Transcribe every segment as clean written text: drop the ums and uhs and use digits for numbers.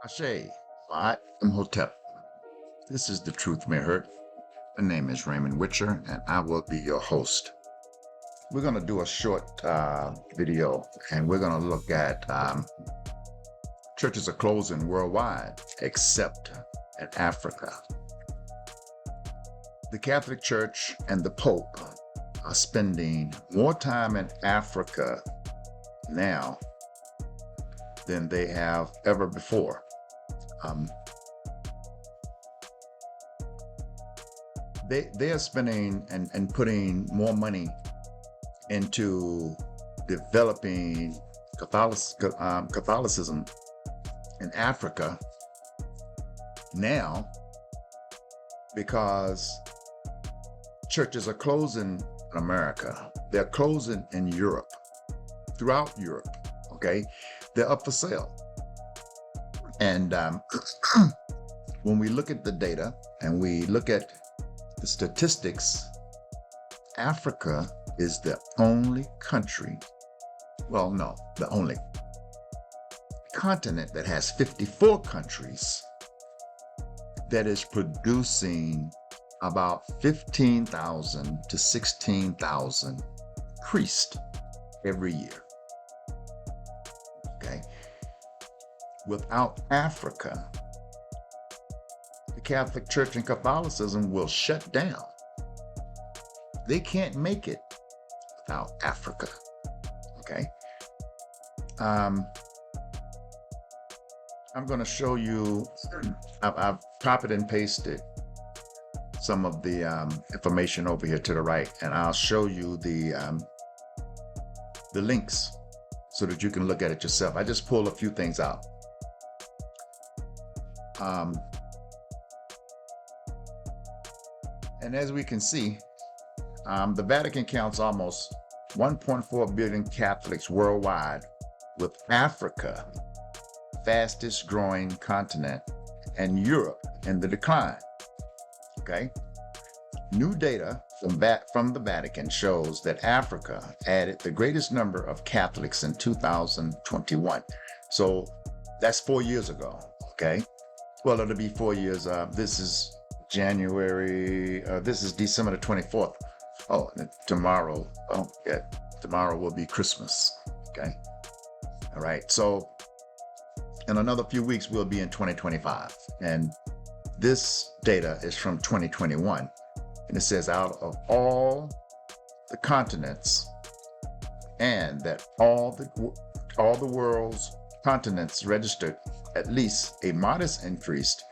Ashe, Ba'at Imhotep. This is The Truth May Hurt. My name is Raymond Witcher, and I will be your host. We're going to do a short video, and we're going to look at churches are closing worldwide, except in Africa. The Catholic Church and the Pope are spending more time in Africa now than they have ever before. They are spending and putting more money into developing Catholicism in Africa now because churches are closing in America. They're closing in Europe, throughout Europe, okay? They're up for sale. And when we look at the data and we look at the statistics, Africa is the only country, well, no, the only continent that has 54 countries that is producing about 15,000 to 16,000 priests every year. Okay. Without Africa, the Catholic Church and Catholicism will shut down. They can't make it without Africa. Okay. I'm going to show you, I've copied and pasted some of the information over here to the right, and I'll show you the links so that you can look at it yourself. I just pulled a few things out. And as we can see, the Vatican counts almost 1.4 billion Catholics worldwide, with Africa, fastest growing continent, and Europe in the decline. Okay. New data from the Vatican shows that Africa added the greatest number of Catholics in 2021. So that's 4 years ago. Okay. Well, it'll be 4 years. This is January. This is December the 24th. Oh, tomorrow. Oh, yeah. Tomorrow will be Christmas. Okay. All right. So in another few weeks, we'll be in 2025. And this data is from 2021. And it says out of all the continents, and that all the world's continents registered at least a modest increase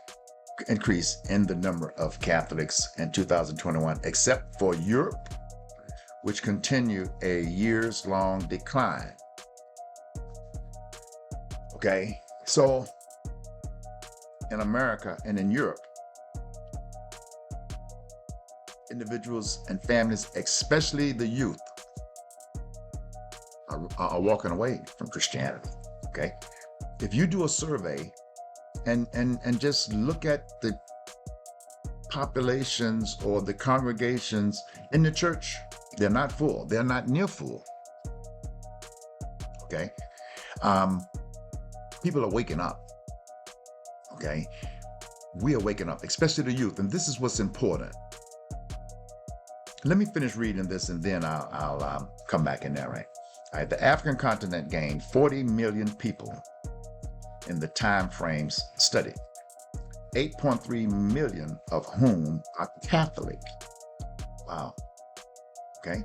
in the number of Catholics in 2021, except for Europe, which continued a years-long decline. Okay, so in America and in Europe, individuals and families, especially the youth, are walking away from Christianity. Okay, if you do a survey and just look at the populations or the congregations in the church, they're not full. They're not near full. Okay, people are waking up. Okay, we are waking up, especially the youth, and this is what's important. Let me finish reading this, and then I'll come back in there. Right. All right. The African continent gained 40 million people in the time frames studied, 8.3 million of whom are Catholic. Wow. Okay.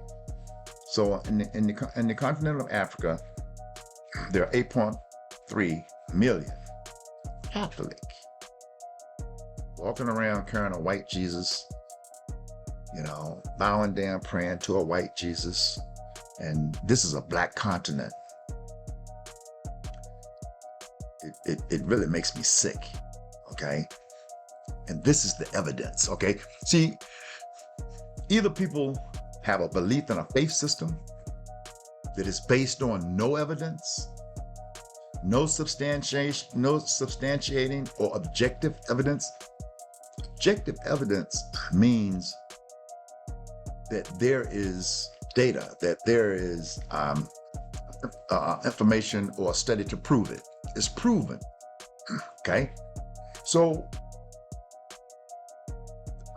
So in the continent of Africa, there are 8.3 million Catholic walking around carrying a white Jesus, bowing down, praying to a white Jesus. And this is a black continent. It really makes me sick. Okay. And this is the evidence. Okay. See, either people have a belief in a faith system that is based on no evidence, no substantiating or objective evidence. Objective evidence means that there is data, that there is information or study to prove it. It's proven Okay? So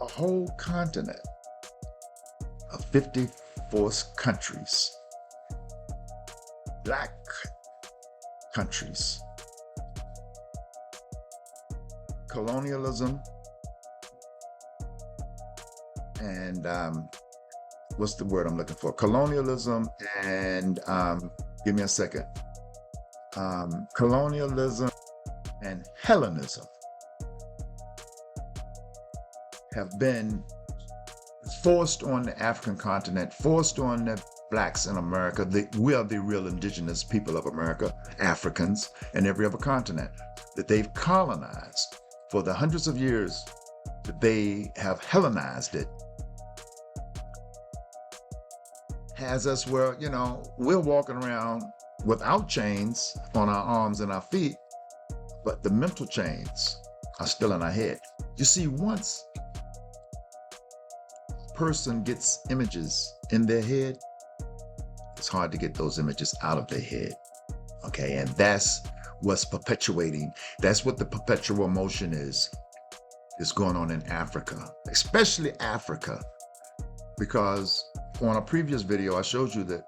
a whole continent of 54 countries, black countries, colonialism, and what's the word I'm looking for? Colonialism and give me a second. Colonialism and Hellenism have been forced on the African continent, forced on the blacks in America. We are the real indigenous people of America, Africans, and every other continent that they've colonized for the hundreds of years that they have Hellenized it. Has us where, we're walking around without chains on our arms and our feet, but the mental chains are still in our head. You see, once a person gets images in their head, it's hard to get those images out of their head. Okay, and that's what's perpetuating. That's what the perpetual motion is going on in Africa, especially Africa, because on a previous video, I showed you that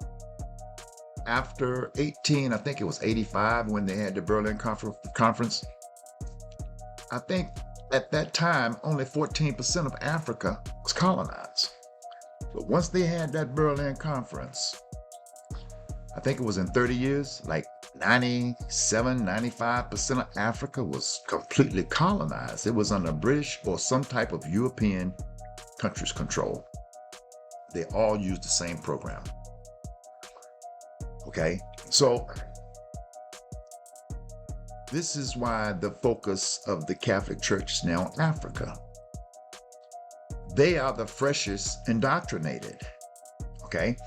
after I think it was 85, when they had the Berlin Conference, I think at that time, only 14% of Africa was colonized. But once they had that Berlin Conference, I think it was in 30 years, like 97, 95% of Africa was completely colonized. It was under British or some type of European country's control. They all used the same program. Okay, so this is why the focus of the Catholic Church is now Africa. They are the freshest indoctrinated. Okay,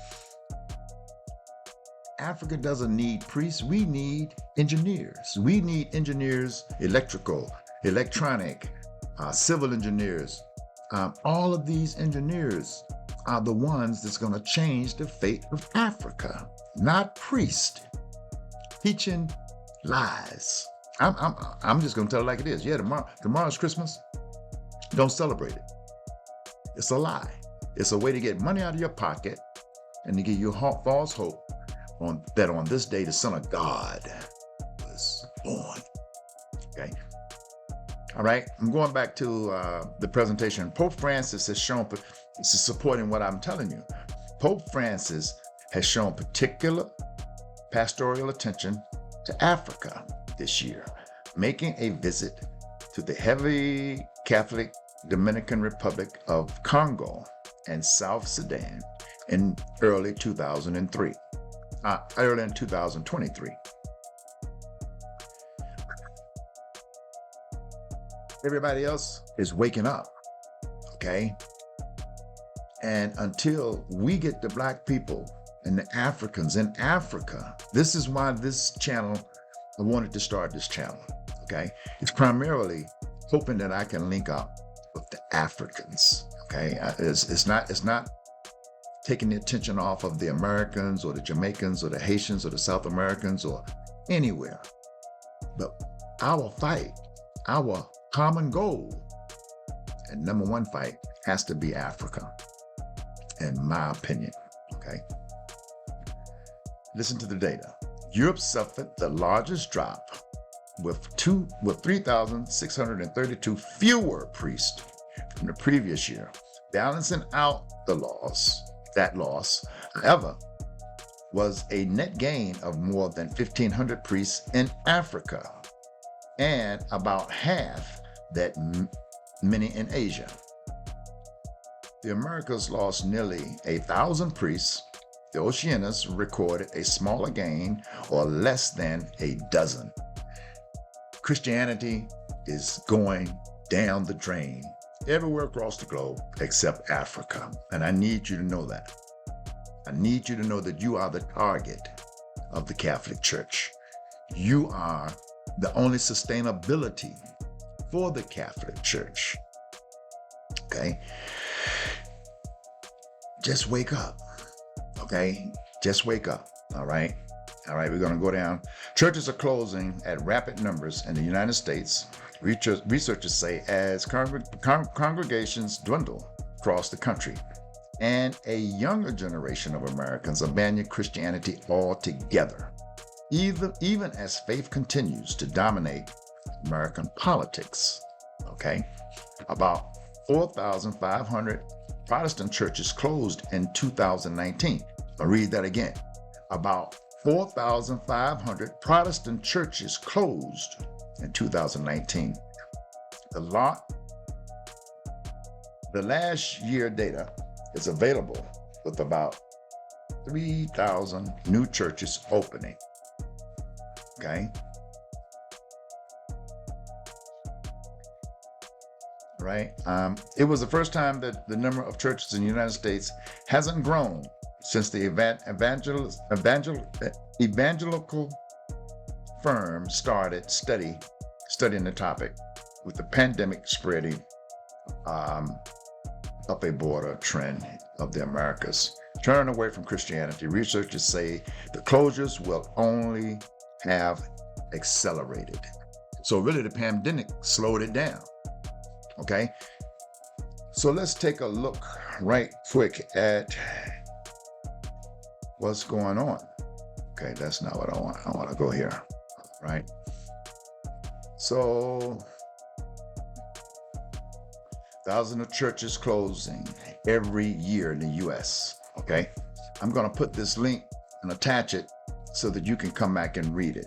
Africa doesn't need priests. We need engineers. We need engineers, electrical, electronic, civil engineers. All of these engineers are the ones that's going to change the fate of Africa, not priests teaching lies. I'm just going to tell it like it is. Yeah, tomorrow's Christmas. Don't celebrate it. It's a lie. It's a way to get money out of your pocket and to give you false hope that on this day the Son of God was born. Okay. All right. I'm going back to the presentation. Pope Francis has shown, this is supporting what I'm telling you. Pope Francis has shown particular pastoral attention to Africa this year, making a visit to the heavily Catholic Dominican Republic of Congo and South Sudan in early 2023. Early in 2023. Everybody else is waking up, okay? And until we get the black people and the Africans in Africa, this is why this channel, I wanted to start this channel, okay? It's primarily hoping that I can link up with the Africans, okay? It's not taking the attention off of the Americans or the Jamaicans or the Haitians or the South Americans or anywhere. But our fight, our common goal, and number one fight has to be Africa, in my opinion, okay? Listen to the data. Europe suffered the largest drop with 3,632 fewer priests from the previous year, balancing out that loss, however, was a net gain of more than 1,500 priests in Africa and about half that many in Asia. The Americas lost nearly 1,000 priests. The Oceanias recorded a smaller gain or less than a dozen. Christianity is going down the drain everywhere across the globe except Africa. And I need you to know that. I need you to know that you are the target of the Catholic Church. You are the only sustainability for the Catholic Church. Okay? Just wake up. Okay? Just wake up. All right? All right, we're going to go down. Churches are closing at rapid numbers in the United States, researchers say, as congregations dwindle across the country, and a younger generation of Americans abandon Christianity altogether, even as faith continues to dominate American politics. Okay? About 4,500 Protestant churches closed in 2019. I'll read that again. About 4,500 Protestant churches closed in 2019. The last year data is available with about 3,000 new churches opening. Okay? Right? It was the first time that the number of churches in the United States hasn't grown since the evangelical firm started studying the topic, with the pandemic spreading up a broader trend of the Americas. Turning away from Christianity, researchers say the closures will only have accelerated. So really the pandemic slowed it down. Okay? So let's take a look right quick at what's going on. Okay, that's not what I want. I want to go here, right? So, thousands of churches closing every year in the U.S. Okay, I'm going to put this link and attach it so that you can come back and read it.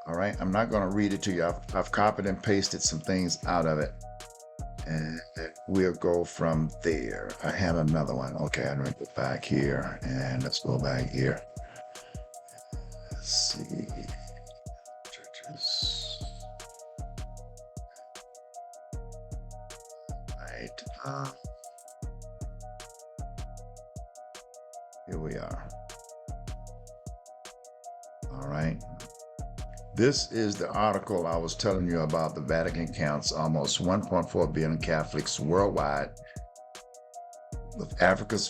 All right, I'm not going to read it to you. I've copied and pasted some things out of it, and we'll go from there. I had another one. Okay, I'm going to go back here, and let's go back here. Let's see. Churches. Right. Here we are. All right. This is the article I was telling you about. The Vatican counts almost 1.4 billion Catholics worldwide, with Africa's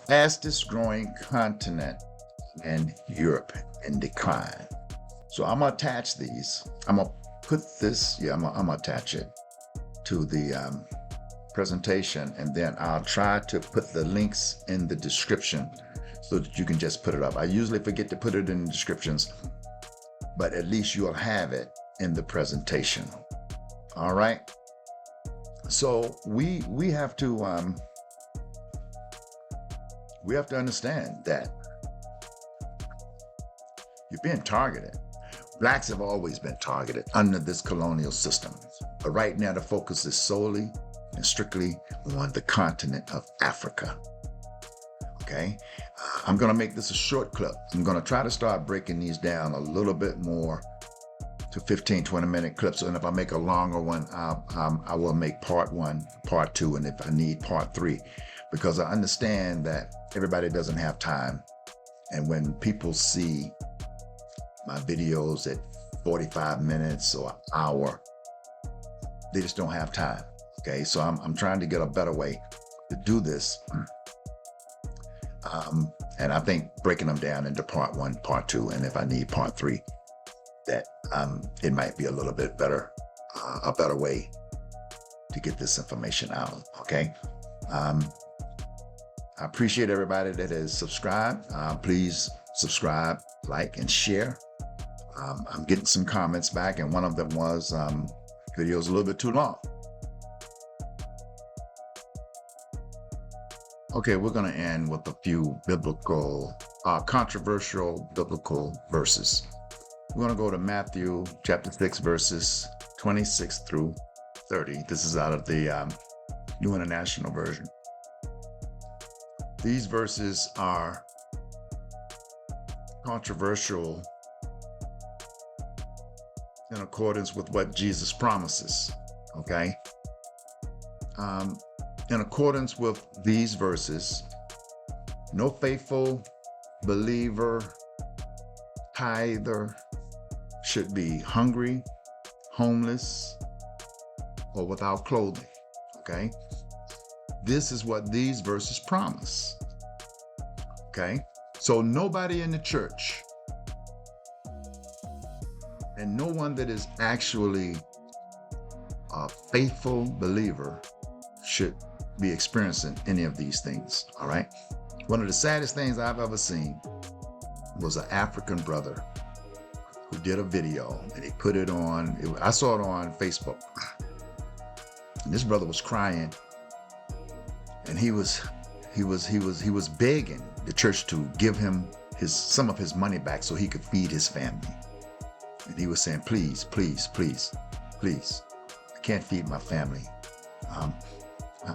fastest growing continent, and Europe in decline. So I'm gonna attach these. I'm gonna put this. I'm gonna attach it to the presentation, and then I'll try to put the links in the description so that you can just put it up. I usually forget to put it in the descriptions, but at least you'll have it in the presentation. All right. So we have to understand that you're being targeted. Blacks have always been targeted under this colonial system, but right now the focus is solely and strictly on the continent of Africa. Okay. I'm going to make this a short clip. I'm going to try to start breaking these down a little bit more to 15, 20-minute clips. And if I make a longer one, I will make part 1, part 2, and if I need part 3, because I understand that everybody doesn't have time. And when people see my videos at 45 minutes or an hour, they just don't have time. Okay, so I'm trying to get a better way to do this. And I think breaking them down into part 1, part 2, and if I need part 3, that it might be a little bit better, a better way to get this information out. Okay. I appreciate everybody that has subscribed. Please subscribe, like, and share. I'm getting some comments back, and one of them was video's a little bit too long. Okay, we're going to end with a few controversial biblical verses. We're going to go to Matthew chapter 6, verses 26 through 30. This is out of the New International Version. These verses are controversial in accordance with what Jesus promises. Okay? In accordance with these verses, no faithful believer, tither, should be hungry, homeless, or without clothing. Okay? This is what these verses promise. Okay? So nobody in the church And no one that is actually a faithful believer should be experiencing any of these things. All right. One of the saddest things I've ever seen was an African brother who did a video and he put it on. I saw it on Facebook. And this brother was crying, and he was begging the church to give him some of his money back so he could feed his family. And he was saying, please, please, please, please, I can't feed my family.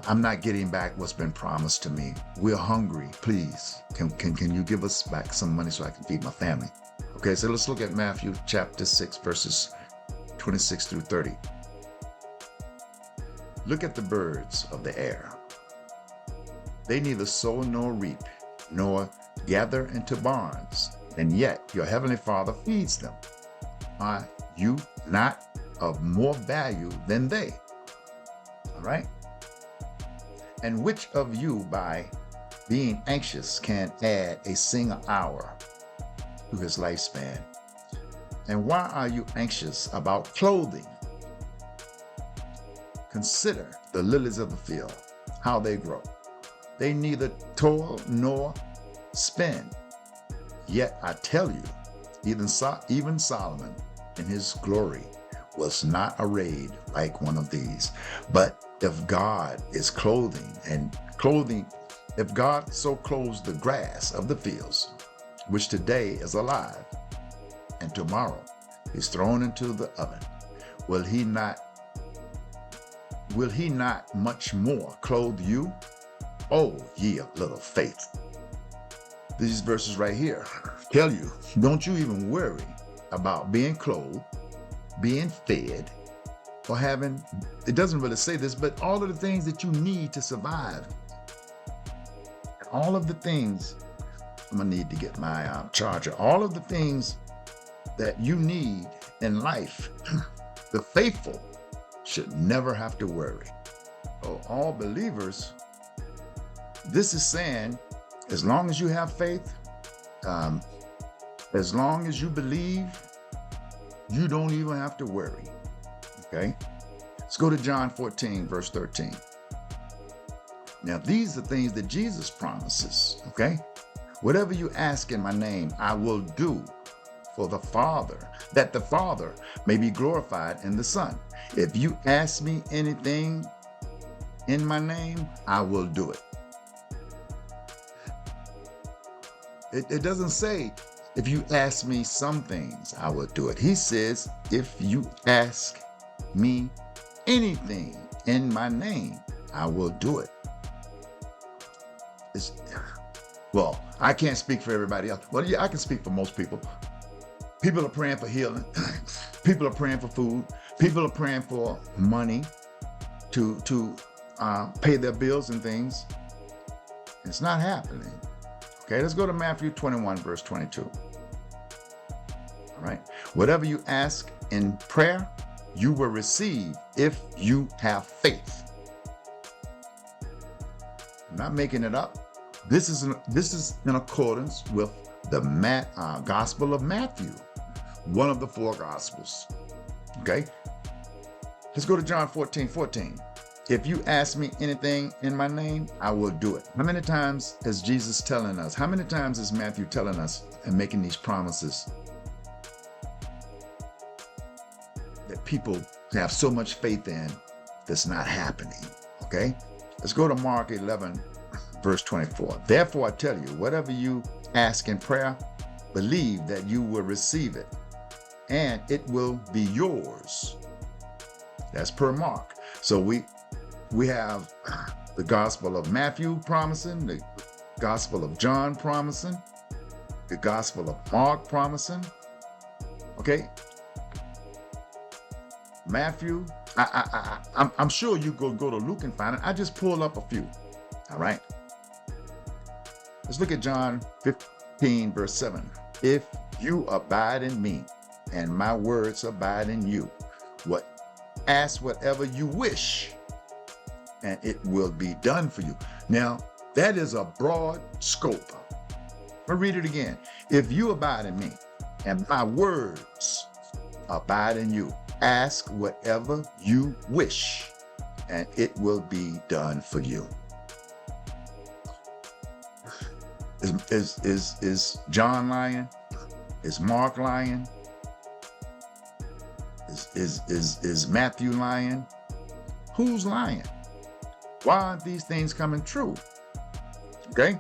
I'm not getting back what's been promised to me. We're hungry. Please, can you give us back some money so I can feed my family? Okay, so let's look at Matthew chapter 6, verses 26 through 30. Look at the birds of the air. They neither sow nor reap, nor gather into barns, and yet your heavenly Father feeds them. Are you not of more value than they? All right? And which of you, by being anxious, can add a single hour to his lifespan? And why are you anxious about clothing? Consider the lilies of the field, how they grow. They neither toil nor spin. Yet I tell you, even Solomon in his glory was not arrayed like one of these. But if God is if God so clothes the grass of the fields, which today is alive and tomorrow is thrown into the oven, will he not much more clothe you, O ye of little faith? These verses right here tell you, don't you even worry about being clothed, being fed, or having, it doesn't really say this, but all of the things that you need to survive. All of the things, I'm gonna need to get my charger. All of the things that you need in life, the faithful should never have to worry. So all believers, this is saying, as long as you have faith, as long as you believe, you don't even have to worry. Okay? Let's go to John 14, verse 13. Now, these are things that Jesus promises. Okay? Whatever you ask in my name, I will do for the Father, that the Father may be glorified in the Son. If you ask me anything in my name, I will do it. It doesn't say, if you ask me some things, I will do it. He says, if you ask me anything in my name, I will do it. Well, I can't speak for everybody else. Well, yeah, I can speak for most people. People are praying for healing. People are praying for food. People are praying for money to pay their bills and things. It's not happening. Okay, let's go to Matthew 21, verse 22. All right. Whatever you ask in prayer, you will receive if you have faith. I'm not making it up. This is in accordance with the Gospel of Matthew, one of the four Gospels. Okay? Let's go to John 14, 14. If you ask me anything in my name, I will do it. How many times is Jesus telling us? How many times is Matthew telling us and making these promises that people have so much faith in that's not happening? Okay? Let's go to Mark 11, verse 24. Therefore, I tell you, whatever you ask in prayer, believe that you will receive it, and it will be yours. That's per Mark. So we have the Gospel of Matthew promising, the Gospel of John promising, the Gospel of Mark promising. Okay? Matthew, I'm sure you go to Luke and find it. I just pulled up a few. All right? Let's look at John 15, verse 7. If you abide in me and my words abide in you, ask whatever you wish, and it will be done for you. Now, that is a broad scope. I'll read it again. If you abide in me and my words abide in you. Ask whatever you wish, and it will be done for you. Is John lying? Is Mark lying? Is Matthew lying? Who's lying? Why aren't these things coming true? Okay.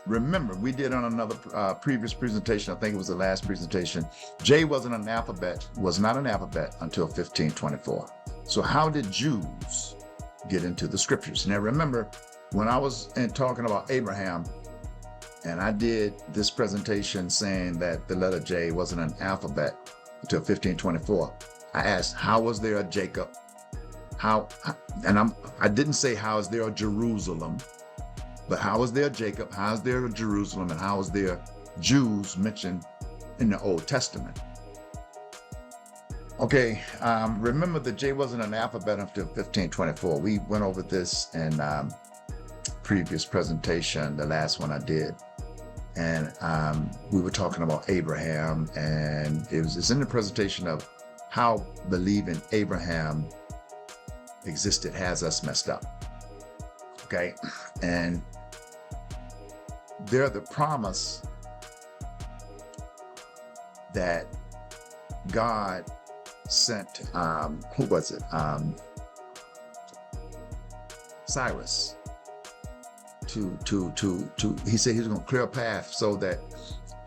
Remember, we did on another previous presentation, I think it was the last presentation, J was not an alphabet until 1524. So how did Jews get into the scriptures? Now remember, when I was talking about Abraham, and I did this presentation saying that the letter J wasn't an alphabet until 1524, I asked, how was there a Jacob? I didn't say how is there a Jerusalem, but how is there a Jacob? How is there a Jerusalem? And how is there Jews mentioned in the Old Testament? Okay, remember that J wasn't an alphabet until 1524. We went over this in previous presentation, the last one I did. And we were talking about Abraham, and it's in the presentation of how believing Abraham existed has us messed up. Okay, and they're the promise that God sent, who was it? Cyrus to he said he was going to clear a path so that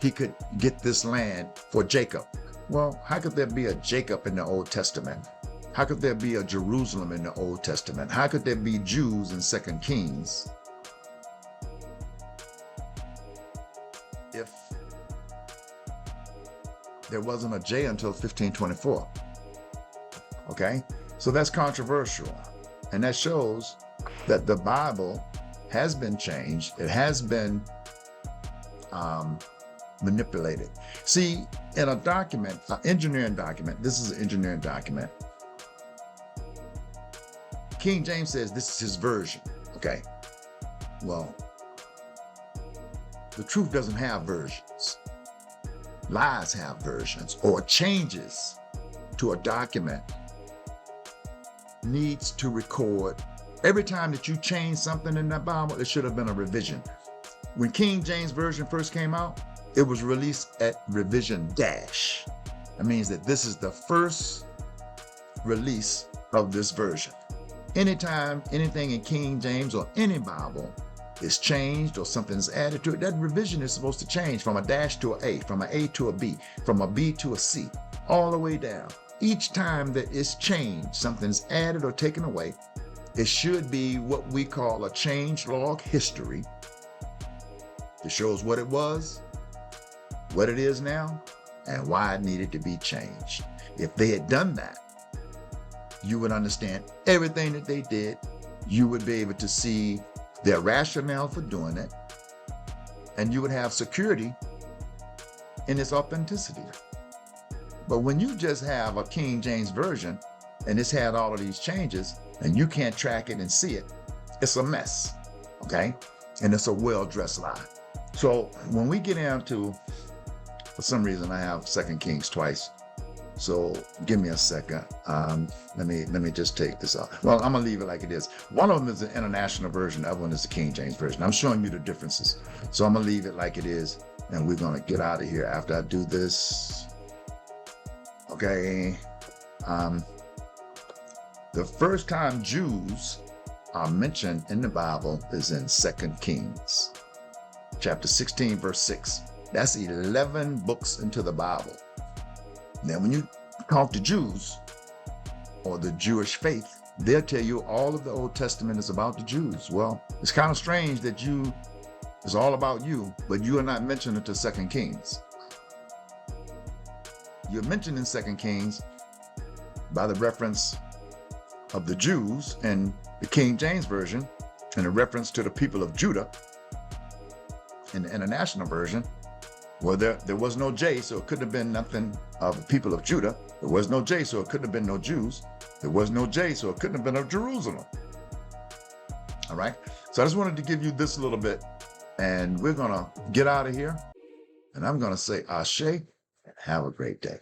he could get this land for Jacob. Well, how could there be a Jacob in the Old Testament? How could there be a Jerusalem in the Old Testament? How could there be Jews in 2 Kings if there wasn't a J until 1524? Okay, so that's controversial, and that shows that the Bible has been changed. It has been manipulated. See, in a document, an engineering document, this is an engineering document, King James says this is his version. Okay, well, the truth doesn't have versions. Lies have versions, or changes to a document needs to record. Every time that you change something in the Bible, it should have been a revision. When King James Version first came out, it was released at revision dash. That means that this is the first release of this version. Anytime anything in King James or any Bible is changed or something's added to it, that revision is supposed to change from a dash to an A, from an A to a B, from a B to a C, all the way down. Each time that it's changed, something's added or taken away, it should be what we call a change log history. It shows what it was, what it is now, and why it needed to be changed. If they had done that, you would understand everything that they did. You would be able to see their rationale for doing it, and you would have security in its authenticity. But when you just have a King James Version and it's had all of these changes and you can't track it and see it, it's a mess, okay? And it's a well-dressed lie. So when we get into, for some reason I have 2 Kings twice, so give me a second. Let me just take this out. Well, I'm gonna leave it like it is. One of them is the International Version, the other one is the King James Version. I'm showing you the differences. So I'm gonna leave it like it is, and we're gonna get out of here after I do this. Okay. The first time Jews are mentioned in the Bible is in 2 Kings, chapter 16, verse 6. That's 11 books into the Bible. Now, when you talk to Jews or the Jewish faith, they'll tell you all of the Old Testament is about the Jews. Well, it's kind of strange that you is all about you, but you are not mentioned until 2 Kings. You're mentioned in 2 Kings by the reference of the Jews and the King James Version, and a reference to the people of Judah in the International Version. Well, there was no J, so it couldn't have been nothing of the people of Judah. There was no J, so it couldn't have been no Jews. There was no J, so it couldn't have been of Jerusalem. All right. So I just wanted to give you this a little bit, and we're going to get out of here. And I'm going to say Ashe and have a great day.